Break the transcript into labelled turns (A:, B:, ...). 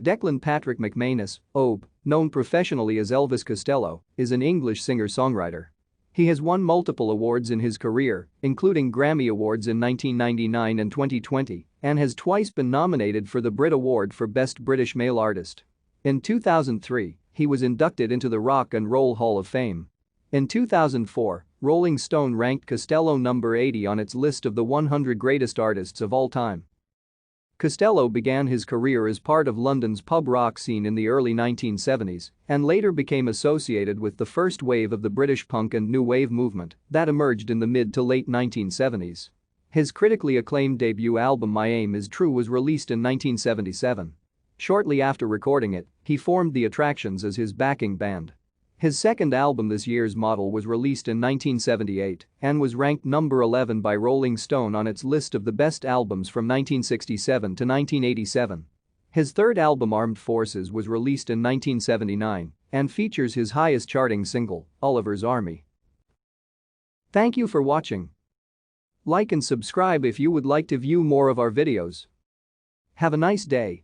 A: Declan Patrick MacManus, OB, known professionally as Elvis Costello, is an English singer-songwriter. He has won multiple awards in his career, including Grammy Awards in 1999 and 2020, and has twice been nominated for the Brit Award for Best British Male Artist. In 2003, he was inducted into the Rock and Roll Hall of Fame. In 2004, Rolling Stone ranked Costello number 80 on its list of the 100 greatest artists of all time. Costello began his career as part of London's pub rock scene in the early 1970s and later became associated with the first wave of the British punk and new wave movement that emerged in the mid to late 1970s. His critically acclaimed debut album My Aim Is True was released in 1977. Shortly after recording it, he formed The Attractions as his backing band. His second album This Year's Model was released in 1978 and was ranked number 11 by Rolling Stone on its list of the best albums from 1967 to 1987. His third album Armed Forces was released in 1979 and features his highest charting single, Oliver's Army. Thank you for watching. Like and subscribe if you would like to view more of our videos. Have a nice day.